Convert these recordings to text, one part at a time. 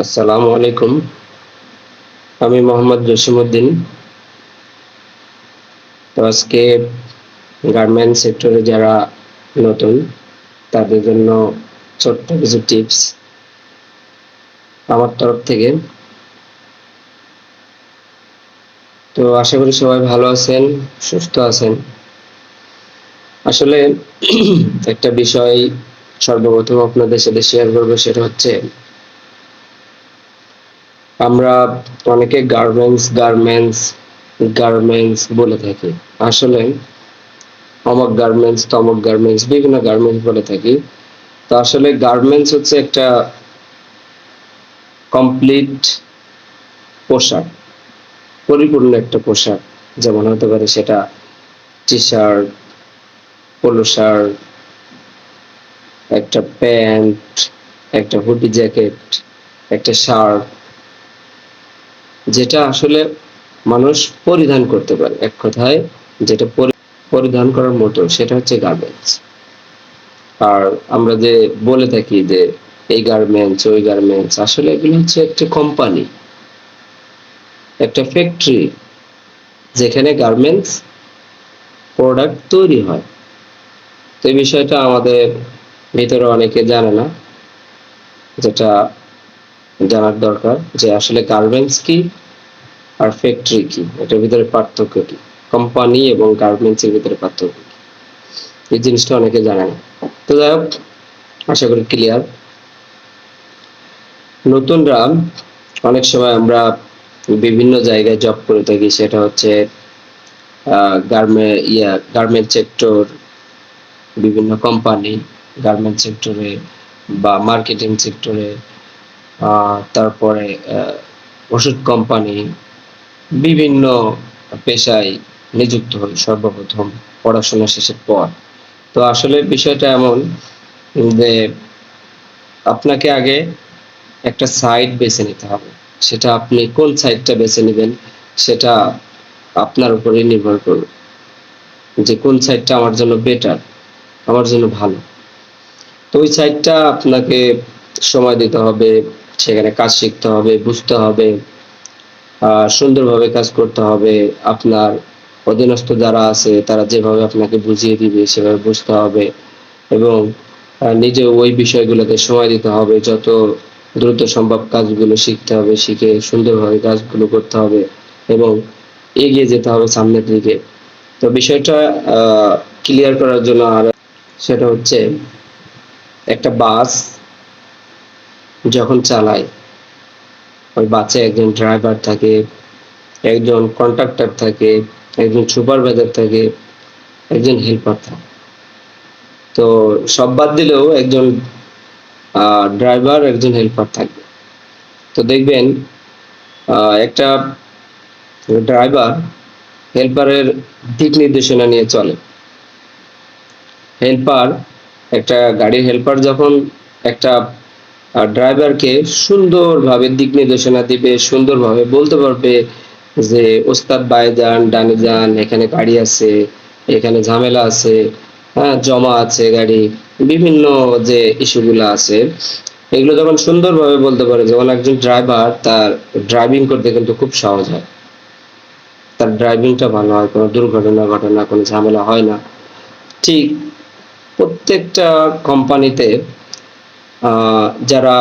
আসসালামু আলাইকুম। আমি মোহাম্মদ জসিমউদ্দিন। তো আজকে গার্মেন্টস সেক্টরে যারা নতুন তাদের জন্য ছোট্ট কিছু টিপস আমার তরফ থেকে। তো আশা করি সবাই ভালো আছেন, সুস্থ আছেন। আসলে একটা বিষয় সর্বপ্রথম আপনাদের সাথে শেয়ার করবো, সেটা হচ্ছে আমরা অনেকে গার্মেন্টস গার্মেন্টস গার্মেন্টস বলে থাকি। আসলে অমুক গার্মেন্টস, তমুক গার্মেন্টস, বিভিন্ন গার্মেন্টস বলে থাকি। তো আসলে গার্মেন্টস হচ্ছে একটা কমপ্লিট পোশাক, পরিপূর্ণ একটা পোশাক। যেমন হতে পারে সেটা টি শার্ট, পোলো শার্ট, একটা প্যান্ট, একটা হুডি জ্যাকেট, একটা শার্ট, যেটা আসলে মানুষ পরিধান করতে পারে। এক কথায় যেটা পরিধান করার মতো, সেটা হচ্ছে গার্মেন্টস। আর আমরা যে বলে থাকি যে এই গার্মেন্টস, ওই গার্মেন্টস, আসলে এগুলো হচ্ছে একটা কোম্পানি, একটা ফ্যাক্টরি, যেখানে গার্মেন্টস প্রোডাক্ট তৈরি হয়। তো এই বিষয়টা আমাদের ভিতরে অনেকে জানে না, যেটা জানার দরকার, যে আসলে গার্মেন্টস কি আর ফ্যাক্টরি কি, এটার ভিতরে পার্থক্য কি, কোম্পানি এবং গার্মেন্টস এর ভিতরে পার্থক্য কি, এই জিনিসটা অনেকে জানে না। তো যাই হোক, আশা করি ক্লিয়ার। নতুনরা অনেক সময় আমরা বিভিন্ন জায়গায় জব করে থাকি, সেটা হচ্ছে গার্মেন্ট সেক্টর, বিভিন্ন কোম্পানি, গার্মেন্ট সেক্টরে বা মার্কেটিং সেক্টরে, তারপরে ওষুধ কোম্পানি, বিভিন্ন পেশায় নিযুক্ত হই সর্বপ্রথম পড়াশোনা শেষের পর। তো আসলে বিষয়টা এমন যে আপনাকে আগে একটা সাইড বেছে নিতে হবে। সেটা আপনি কোন সাইডটা বেছে নেবেন, সেটা আপনার উপরে নির্ভর করবে, যে কোন সাইডটা আমার জন্য বেটার, আমার জন্য ভালো। তো ওই সাইডটা আপনাকে সময় দিতে হবে, সেখানে কাজ শিখতে হবে, বুঝতে হবে, সুন্দরভাবে কাজ করতে হবে। আপনার অধীনস্থ যারা আছে তারা যেভাবে আপনাকে বুঝিয়ে দিবে সেভাবে বুঝতে হবে, এবং নিজে ওই বিষয়গুলোতে সময় দিতে হবে। যত দ্রুত সম্ভব কাজগুলো শিখতে হবে, শিখে সুন্দরভাবে কাজগুলো করতে হবে এবং এগিয়ে যেতে হবে সামনের দিকে। তো বিষয়টা ক্লিয়ার করার জন্য, আর সেটা হচ্ছে একটা বাস যখন চালায়, ওই বাসে একজন ড্রাইভার থাকে, একজন কন্ডাক্টর থাকে, একজন সুপারভাইজার থাকে, একজন হেল্পার থাকে। তো সব বাদ দিলেও একজন ড্রাইভার, একজন হেল্পার থাকবে। তো দেখবেন একটা ড্রাইভার হেল্পারের দিক নির্দেশনা নিয়ে চলে। হেল্পার, একটা গাড়ির হেল্পার যখন একটা ড্রাইভারকে সুন্দরভাবে দিক নির্দেশনা দিবে, সুন্দরভাবে বলতে পারবে যে ওস্তাদ বায়ে যান, ডানে যান, এখানে গাড়ি আছে, এখানে ঝামেলা আছে, হ্যাঁ জমা আছে গাড়ি, বিভিন্ন যে ইস্যুগুলো আছে, এগুলো যখন সুন্দরভাবে বলতে পারে, যেমন একজন ড্রাইভার তার ড্রাইভিং করতে কিন্তু খুব সহজ হয়, তার ড্রাইভিংটা ভালো হয়, কোনো দুর্ঘটনা ঘটে না, কোনো ঝামেলা হয় না। ঠিক প্রত্যেকটা কোম্পানিতে যারা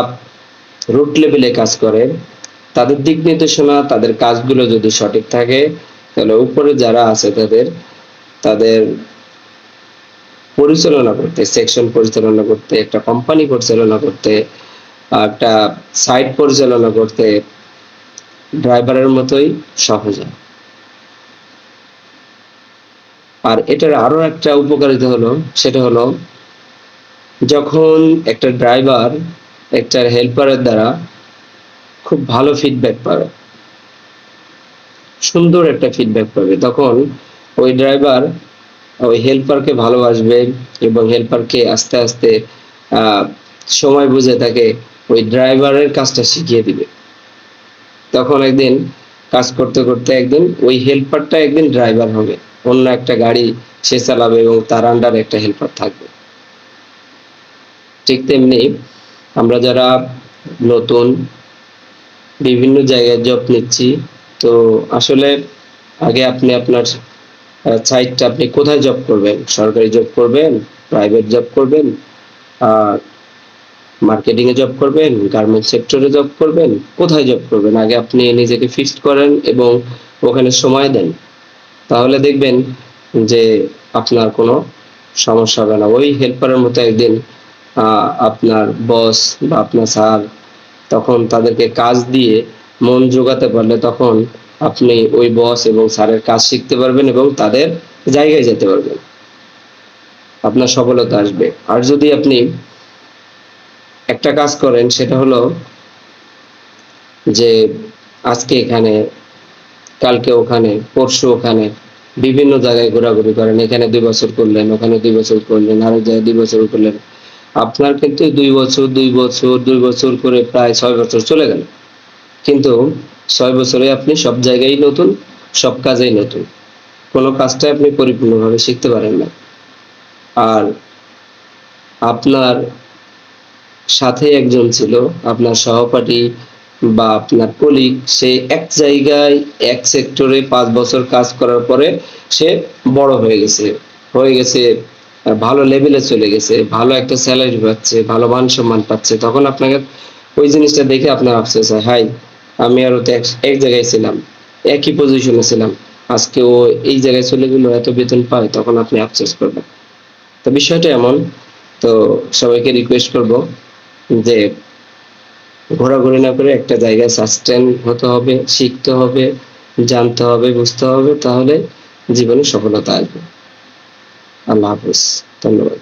রুট লেভেলে কাজ করে, তাদের দিক নির্দেশনা, তাদের কাজগুলো যদি সঠিক থাকে, তাহলে উপরে যারা আছে তাদের তাদের পরিচালনা করতে, সেকশন পরিচালনা করতে, একটা কোম্পানি পরিচালনা করতে, একটা সাইট পরিচালনা করতে ড্রাইভারের মতোই সহজ হয়। আর এটার আরো একটা উপকারিতা হলো, সেটা হলো যখন একটা ড্রাইভার একটা হেল্পারের দ্বারা খুব ভালো ফিডব্যাক পাবে, সুন্দর একটা ফিডব্যাক পাবে, তখন ওই ড্রাইভার ওই হেল্পারকে ভালোবাসবে এবং হেল্পারকে আস্তে আস্তে সময় বুঝে তাকে ওই ড্রাইভারের কাজটা শিখিয়ে দিবে। তখন একদিন কাজ করতে করতে একদিন ওই হেল্পারটা একদিন ড্রাইভার হবে, অন্য একটা গাড়ি সে চালাবে এবং তার আন্ডারে একটা হেল্পার থাকবে। ঠিক তেমনি আমরা যারা নতুন বিভিন্ন জায়গায় জব নিচ্ছি। তো আসলে আগে আপনি আপনার সাইটটা আপনি কোথায় জব করবেন? সরকারি জব করবেন, প্রাইভেট জব করবেন, আর মার্কেটিং এ জব করবেন, গার্মেন্টস সেক্টরে জব করবেন, কোথায় জব করবেন? আগে আপনি নিজেকে ফিক্সড করেন এবং ওখানে সময় দেন। তাহলে দেখবেন যে আপনার কোনো সমস্যা হবে না। ওই হেল্পারের মতো একদিন আপনার বস বা আপনার স্যার তখন তাদেরকে কাজ দিয়ে মন জোগাতে পারলে তখন আপনি ওই বস এবং স্যারের কাজ শিখতে পারবেন এবং তাদের জায়গায় যেতে পারবেন। আপনার সফলতা আসবে। আর যদি আপনি একটা কাজ করেন সেটা হলো যে আজকে এখানে, কালকে ওখানে, পরশু ওখানে, বিভিন্ন জায়গায় ঘোরাঘুরি করেন। এখানে ২ বছর করলেন, ওখানে ২ বছর করলেন, আরেক জায়গায় ২ বছর করলেন। আপনার কিন্তু ২ বছর, ২ বছর, ২ বছর করে প্রায় ৬ বছর চলে গেল। কিন্তু ৬ বছরে আপনি সব জায়গায় নতুন, সব কাজেই নতুন। কোনো কাজটাই আপনি পরিপূর্ণভাবে শিখতে পারেন না। আর আপনার সাথে একজন ছিল, আপনার সহপাঠী বা আপনার কলিগ, সে এক জায়গায় এক সেক্টরে ৫ বছর কাজ করার পরে সে বড় হয়ে গেছে। ভালো লেভেলে চলে গেছে, ভালো একটা সেলারি পাচ্ছে, ভালো মান-সম্মান পাচ্ছে। তখন আপনাকে ওই জিনিসটা দেখে আপনার আফসোস হয়, হায়! আমি আরও তো এক জায়গায় ছিলাম, একই পজিশনে ছিলাম। আজকে ও এই জায়গায় চলে গেল, এত বেতন পায়, তখন আপনি আফসোস করবেন। তো বিষয়টা এমন। তো সবাইকে রিকোয়েস্ট করব যে ঘোরাঘুরি না করে একটা জায়গায় সাস্টেন হতে হবে, শিখতে হবে, জানতে হবে, বুঝতে হবে, তাহলে জীবনে সফলতা আসবে। আল্লাহ হাফেজ। ধন্যবাদ।